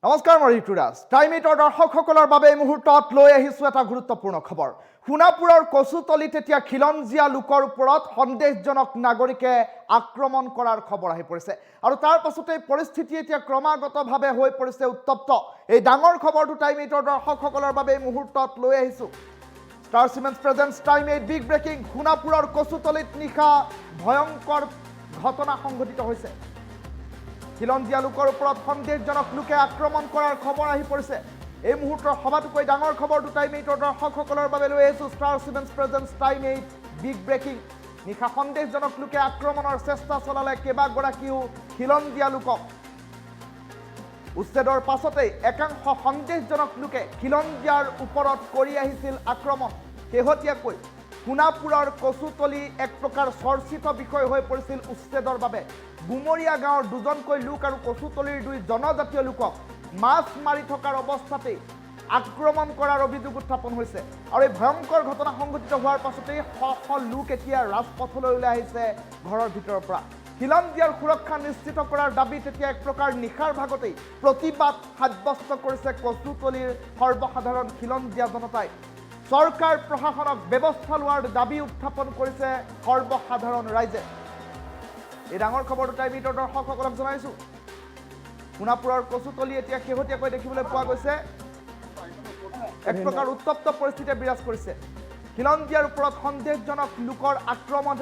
নমস্কাৰ মই ঋতুৰাজ টাইম 8 দৰ্শকসকলৰ বাবে এই মুহূৰ্তত লৈ আহিছো এটা গুৰুত্বপূৰ্ণ খবৰ সোণাপুৰৰ কচুতলিত এতিয়া খিলঞ্জীয়া লোকৰ ওপৰত সন্দেহজনক নাগৰিকে আক্ৰমণ কৰাৰ খবৰ আহি পৰিছে আৰু তাৰ পাছতে পৰিস্থিতি এতিয়া ক্ৰমাগতভাৱে হৈ পৰিছে উত্তপ্ত এই ডাঙৰ খবৰটো টাইম 8 দৰ্শকসকলৰ বাবে এই মুহূৰ্তত লৈ আহিছো ষ্টাৰ সিমেন্টছ প্ৰেজেন্টছ টাইম 8 বিগ ব্ৰেকিং সোণাপুৰৰ কচুতলিত নিশা ভয়ংকৰ ঘটনা সংঘটিত হৈছে খিলঞ্জীয়া লোকৰ ওপৰত সন্দেহজনক লোকে আক্ৰমণ কৰাৰ খবৰ আহি পৰিছে এই মুহূৰ্তৰ সবাতোকৈ ডাঙৰ খবৰটো টাইম 8 দৰ্শকসকলৰ বাবে লৈ আহিছো ষ্টাৰ সিমেন্টছ প্ৰেজেন্টছ টাইম 8 বিগ ব্ৰেকিং নিশা সন্দেহজনক লোকে আক্ৰমণৰ চেষ্টা চলালে কেইবাগৰাকীও খিলঞ্জীয়া লোকক উচ্ছেদৰ পাছতেই একাংশ সন্দেহজনক লোকে খিলঞ্জীয়াৰ ওপৰত কৰি আহিছিল আক্ৰমণ শেহতীয়াকৈ সোণাপুৰৰ কচুতলি এক প্ৰকাৰ চৰ্চিত বিষয় হৈ পৰিছিল উচ্ছেদৰ বাবে গুমৰীয়া গাঁৱৰ দুজনকৈ লোক আৰু কচুতলিৰ দুই জনজাতীয় লোকক মাছ মাৰি থকাৰ অৱস্থাতেই আক্ৰমণ কৰাৰ অভিযোগ উত্থাপন হৈছে আৰু এই ভয়ংকৰ ঘটনা সংঘটিত হোৱাৰ পাছতেই শ লোক এতিয়া ৰাজপথলৈ ওলাই আহিছে ঘৰৰ ভিতৰৰ পৰা খিলঞ্জীয়াৰ সুৰক্ষা নিশ্চিত কৰাৰ দাবীত এতিয়া এক প্ৰকাৰ নিশাৰ ভাগতেই প্ৰতিবাদ সাব্যস্ত কৰিছে কচুতলিৰ সৰ্বসাধাৰণ খিলঞ্জীয়া জনতাই চৰকাৰ প্ৰশাসনক ব্যৱস্থা লোৱাৰ দাবী উত্থাপন কৰিছে সৰ্বসাধাৰণ ৰাইজে এই ডাঙৰ খবৰটো টাইম 8 দৰ্শকসকলক জনাইছো সোণাপুৰৰ কচুতলি এতিয়া শেহতীয়াকৈ দেখিবলৈ পোৱা গৈছে এক প্ৰকাৰ উত্তপ্ত পৰিস্থিতিয়ে বিৰাজ কৰিছে খিলঞ্জীয়াৰ ওপৰত সন্দেহজনক লোকৰ আক্ৰমণ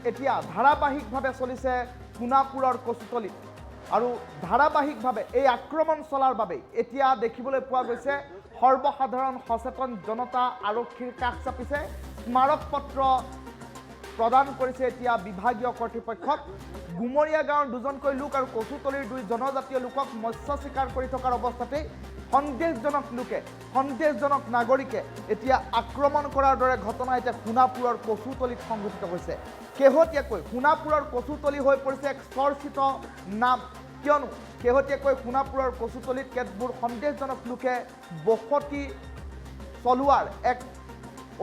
এতিয়া ধাৰাবাহিকভাৱে চলিছে সোণাপুৰৰ কচুতলিত আৰু ধাৰাবাহিকভাৱে এই আক্ৰমণ চলাৰ বাবে এতিয়া দেখিবলৈ পোৱা গৈছে সৰ্বসাধাৰণ সচেতন জনতা আৰক্ষীৰ কাষ চাপিছে স্মাৰক পত্ৰ প্ৰদান কৰিছে এতিয়া বিভাগীয় কৰ্তৃপক্ষক গুমৰীয়া গাঁৱৰ দুজনকৈ লোক আৰু কচুতলিৰ দুই জনজাতীয় লোকক মৎস্য চিকাৰ কৰি থকাৰ অৱস্থাতেই সন্দেহজনক নাগৰিকে এতিয়া আক্ৰমণ কৰাৰ দৰে ঘটনা এতিয়া সোণাপুৰৰ কচুতলিত সংঘটিত হৈছে শেহতীয়াকৈ সোণাপুৰৰ কচুতলি হৈ পৰিছে এক চৰ্চিত নাম কিয়নো শেহতীয়াকৈ সোণাপুৰৰ কচুতলিত কেতবোৰ সন্দেহজনক লোকে বসতি চলোৱাৰ এক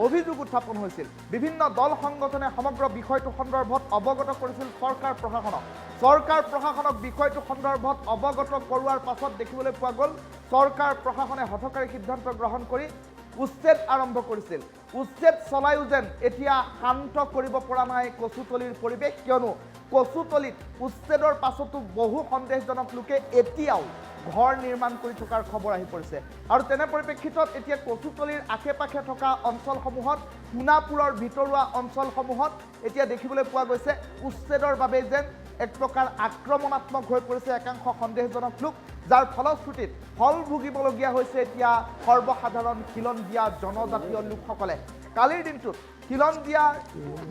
অভিযোগ উত্থাপন হৈছিল বিভিন্ন দল সংগঠনে সমগ্ৰ বিষয়টো সন্দৰ্ভত অৱগত কৰিছিল চৰকাৰ প্ৰশাসনক বিষয়টো সন্দৰ্ভত অৱগত কৰোৱাৰ পাছত দেখিবলৈ পোৱা গ'ল চৰকাৰ প্ৰশাসনে হঠকাৰী সিদ্ধান্ত গ্ৰহণ কৰি উচ্ছেদ আৰম্ভ কৰিছিল উচ্ছেদ চলায়ো যেন এতিয়া শান্ত কৰিব পৰা নাই কচুতলিৰ পৰিৱেশ কিয়নো কচুতলিত উচ্ছেদৰ পাছতো বহু সন্দেহজনক লোকে এতিয়াও ঘৰ নিৰ্মাণ কৰি থকাৰ খবৰ আহি পৰিছে আৰু তেনে পৰিপ্ৰেক্ষিতত এতিয়া কচুতলিৰ আশে পাশে থকা অঞ্চলসমূহত সোণাপুৰৰ ভিতৰুৱা অঞ্চলসমূহত এতিয়া দেখিবলৈ পোৱা গৈছে উচ্ছেদৰ বাবে যেন এক প্ৰকাৰ আক্ৰমণাত্মক হৈ পৰিছে একাংশ সন্দেহজনক লোক যাৰ ফলশ্ৰুতিত ফল ভুগিবলগীয়া হৈছে এতিয়া সৰ্বসাধাৰণ খিলঞ্জীয়া জনজাতীয় লোকসকলে কালিৰ দিনটোত খিলঞ্জীয়া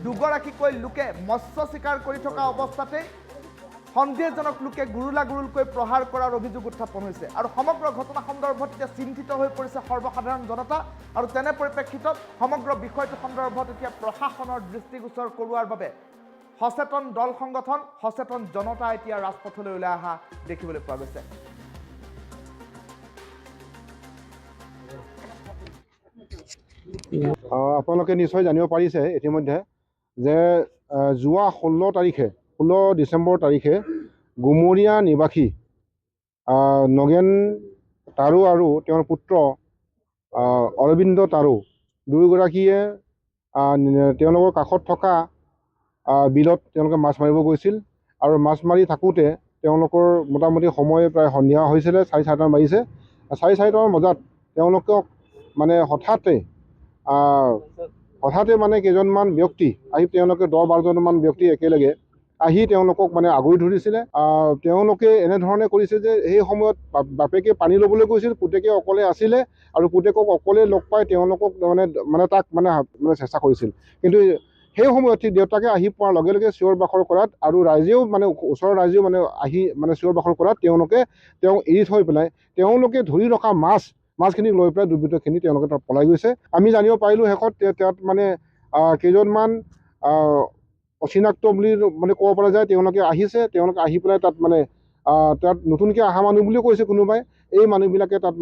দুগৰাকীকৈ লোকে মৎস্য চিকাৰ কৰি থকা অৱস্থাতে সন্দেহজনক লোকে গুৰুলাগুৰুলকৈ প্ৰহাৰ কৰাৰ অভিযোগ উত্থাপন হৈছে আৰু সমগ্ৰ ঘটনা সন্দৰ্ভত এতিয়া চিন্তিত হৈ পৰিছে সৰ্বসাধাৰণ জনতা আৰু তেনে পৰিপ্ৰেক্ষিতত সমগ্ৰ বিষয়টো সন্দৰ্ভত এতিয়া প্ৰশাসনৰ দৃষ্টিগোচৰ কৰোৱাৰ বাবে সচেতন দল সংগঠন সচেতন জনতা এতিয়া ৰাজপথলৈ ওলাই অহা দেখিবলৈ পোৱা গৈছে আপোনালোকে নিশ্চয় জানিব পাৰিছে ইতিমধ্যে যে যোৱা 16 ডিচেম্বৰ তাৰিখে গুমৰীয়া নিবাসী নগেন তাৰু আৰু তেওঁৰ পুত্ৰ অৰবিন্দ তাৰু দুয়োগৰাকীয়ে তেওঁলোকৰ কাষত থকা বিলত তেওঁলোকে মাছ মাৰিব গৈছিল আৰু মাছ মাৰি থাকোঁতে তেওঁলোকৰ মোটামুটি সময় প্ৰায় সন্ধিয়া হৈছিলে 4:30 বাজিছে 4:30 বজাত তেওঁলোকক মানে হঠাতে মানে কেইজনমান ব্যক্তি আহি তেওঁলোকে 10-12জনমান ব্যক্তি একেলগে আহি তেওঁলোকক মানে আগুৰি ধৰিছিলে তেওঁলোকে এনেধৰণে কৰিছে যে সেই সময়ত বাপেকে পানী ল'বলৈ গৈছিল পুতেকে অকলে আছিলে আৰু পুতেকক অকলে লগ পাই তেওঁলোকক তাক চেষ্টা কৰিছিল কিন্তু সেই সময়ত দেউতাকে আহি পোৱাৰ লগে লগে চিঞৰ বাখৰ কৰাত আৰু ৰাইজেও ওচৰৰ ৰাইজেও আহি চিঞৰ বাখৰ কৰাত তেওঁক এৰি থৈ পেলাই তেওঁলোকে ধৰি ৰখা মাছখিনিক লৈ পেলাই দুৰ্বৃত্তখিনি তেওঁলোকে তাত পলাই গৈছে আমি জানিব পাৰিলোঁ শেষত তাত কেইজনমান অচিনাক্ত বুলি ক'ব পৰা যায় তেওঁলোকে আহি পেলাই তাত তাত নতুনকৈ অহা মানুহ বুলিও কৈছে কোনোবাই এই মানুহবিলাকে তাত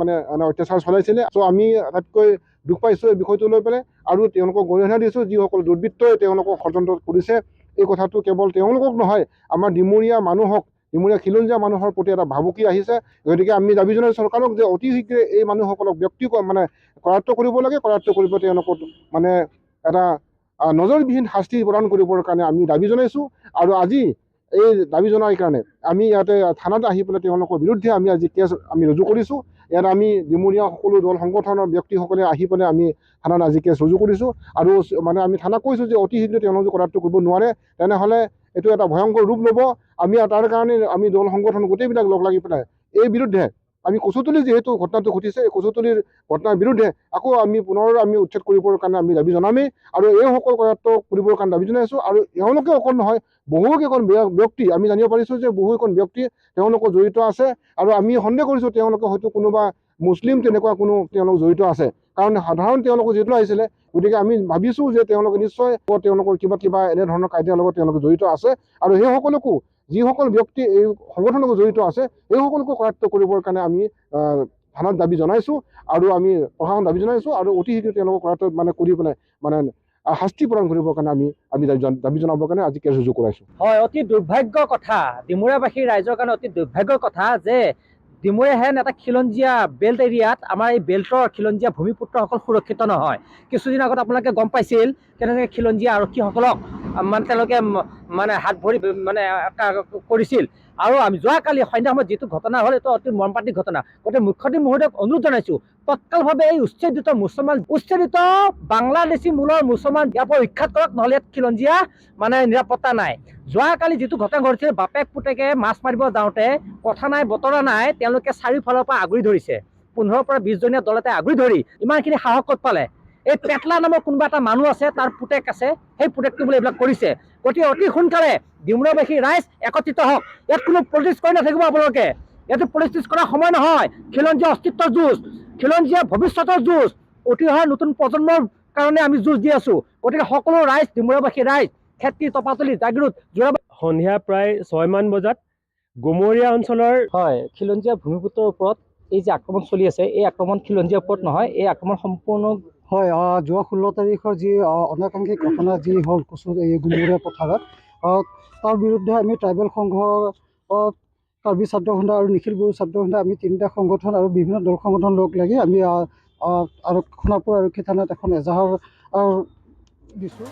অত্যাচাৰ চলাইছিলে চ' আমি আটাইতকৈ দুখ পাইছোঁ এই বিষয়টো লৈ পেলাই আৰু তেওঁলোকক গৰিহণা দিছোঁ যিসকল দুৰ্বৃত্তই তেওঁলোকক ষড়যন্ত্ৰ কৰিছে এই কথাটো কেৱল তেওঁলোকক নহয় আমাৰ ডিমৰীয়া মানুহক ডিমৰীয়া খিলঞ্জীয়া মানুহৰ প্ৰতি এটা ভাবুকি আহিছে। গতিকে আমি দাবী জনাইছোঁ চৰকাৰক যে অতি শীঘ্ৰে এই মানুহসকলক মানে কৰায়ত্ব কৰিব লাগে, কৰায়ত্ব কৰিব তেওঁলোকক মানে এটা নজৰবিহীন শাস্তি প্ৰদান কৰিবৰ কাৰণে আমি দাবী জনাইছোঁ। আৰু আজি এই দাবী জনাৰ কাৰণে আমি ইয়াতে থানাত আহি পেলাই তেওঁলোকৰ বিৰুদ্ধে আমি আজি কেছ আমি ৰুজু কৰিছোঁ। ইয়াত আমি ডিমৰীয়া সকলো দল সংগঠনৰ ব্যক্তিসকলে আহি পেলাই আমি থানাত আজি কেছ ৰুজু কৰিছোঁ। আৰু মানে আমি থানাক কৈছোঁ যে অতি শীঘ্ৰে তেওঁলোকে কৰায়ত্ব কৰিব নোৱাৰে তেনেহ'লে এইটো এটা ভয়ংকৰ ৰূপ ল'ব। আমি তাৰ কাৰণে আমি দল সংগঠন গোটেইবিলাক লগ লাগি পেলাই এই বিৰুদ্ধে আমি কচুতলি যিহেতু ঘটনাটো ঘটিছে, এই কচুতলিৰ ঘটনাৰ বিৰুদ্ধে আকৌ আমি পুনৰ আমি উচ্ছেদ কৰিবৰ কাৰণে আমি দাবী জনামেই আৰু এইসকল কৰায়ত্ব কৰিবৰ কাৰণে দাবী জনাইছোঁ। আৰু এওঁলোকে অকল নহয়, বহুকেইখন ব্যক্তি আমি জানিব পাৰিছোঁ যে বহুকেইখন ব্যক্তি তেওঁলোকৰ জড়িত আছে। আৰু আমি সন্দেহ কৰিছোঁ তেওঁলোকে হয়তো কোনোবা মুছলিম তেনেকুৱা কোনো তেওঁলোক জড়িত আছে, কাৰণ সাধাৰণ তেওঁলোকে যিহেতু আহিছিলে। গতিকে আমি ভাবিছোঁ যে তেওঁলোকে নিশ্চয় তেওঁলোকৰ কিবা এনেধৰণৰ কাৰ্যৰ লগত তেওঁলোকে জড়িত আছে। আৰু সেইসকলকো যিসকল ব্যক্তি এই সংগঠনৰ লগত জড়িত আছে এইসকলকো কৰায়ত্ব কৰিবৰ কাৰণে আমি থানাত দাবী জনাইছোঁ আৰু আমি প্ৰশাসন দাবী জনাইছোঁ। আৰু অতি শীঘ্ৰে তেওঁলোকক কৰায়ত্ব মানে কৰি পেলাই মানে শাস্তি প্ৰদান কৰিবৰ কাৰণে আমি দাবী জনাবৰ কাৰণে আজি কেছ ৰুজু কৰাইছোঁ। হয়, অতি দুৰ্ভাগ্যৰ কথা, ডিমৰীয়াবাসী ৰাইজৰ কাৰণে অতি দুৰ্ভাগ্যৰ কথা যে ডিমৰীয়া হেন এটা খিলঞ্জীয়া বেল্ট এৰিয়াত আমাৰ এই বেল্টৰ খিলঞ্জীয়া ভূমিপুত্ৰসকল সুৰক্ষিত নহয়। কিছুদিন আগত আপোনালোকে গম পাইছিল কেনেকৈ খিলঞ্জীয়া আৰক্ষীসকলক মানে তেওঁলোকে মানে হাত ভৰি মানে কৰিছিল। আৰু আমি যোৱাকালি সন্ধ্যা সময়ত যিটো ঘটনা হ'ল এইটো অতি মৰ্মান্তিক ঘটনা। গতিকে মুখ্যমন্ত্ৰী মহোদয়ক অনুৰোধ জনাইছোঁ তৎকালভাৱে এই উচ্ছেদিত বাংলাদেশী মূলৰ মুছলমান ইয়াৰ পৰা উৎখাত কৰক, নহ'লে ইয়াত খিলঞ্জীয়া মানে নিৰাপত্তা নাই। যোৱাকালি যিটো ঘটনা ঘটিছিল, বাপেক পুতেকে মাছ মাৰিব যাওঁতে কথা নাই বতৰা নাই তেওঁলোকে চাৰিওফালৰ পৰা আগুৰি ধৰিছে। 15 পৰা 20 জনীয়া দল এটাই আগুৰি ধৰি ইমানখিনি সাহস ক'ত পালে? এই পেটলা নামৰ কোনোবা এটা মানুহ আছে, তাৰ পুতেক আছে, সেই পুতেকটো বোলে এইবিলাক কৰিছে। গতিকে অতি সোনকালে ডিমৰীয়াবাসী ৰাইজ একত্ৰিত হওক। ইয়াত কোনো পলিটিক্স কৰি নাথাকিব আপোনালোকে। ইয়াতো পলিটিক্স কৰাৰ সময় নহয়। খিলঞ্জীয়া অস্তিত্বৰ যুঁজ, খিলঞ্জীয়া ভৱিষ্যতৰ যুঁজ, উঠি অহা নতুন প্ৰজন্মৰ কাৰণে আমি যুঁজ দি আছোঁ। গতিকে সকলো ৰাইজ, ডিমৰীয়াবাসী ৰাইজ, খেতি তপাতলি জাগিৰোড যোৰাবাট সন্ধিয়া প্ৰায় 6 মান বজাত গুমৰীয়া অঞ্চলৰ হয় খিলঞ্জীয়া ভূমিপুত্ৰৰ ওপৰত এই যে আক্ৰমণ চলি আছে, এই আক্ৰমণ খিলঞ্জীয়াৰ ওপৰত নহয়, এই আক্ৰমণ সম্পূৰ্ণ হয়। যোৱা 16 তাৰিখৰ যি অনাকাংক্ষিক ঘটনা যি হ'ল এই গুমৰীয়া পথাৰত, তাৰ বিৰুদ্ধে আমি ট্ৰাইবেল সংঘ, কাৰ্বি ছাত্ৰ সন্থা আৰু নিখিল বড়ো ছাত্ৰ সন্থা, আমি 3টা সংগঠন আৰু বিভিন্ন দল সংগঠন লগ লাগি আমি আৰু সোণাপুৰ আৰক্ষী থানাত এখন এজাহাৰ দিছোঁ।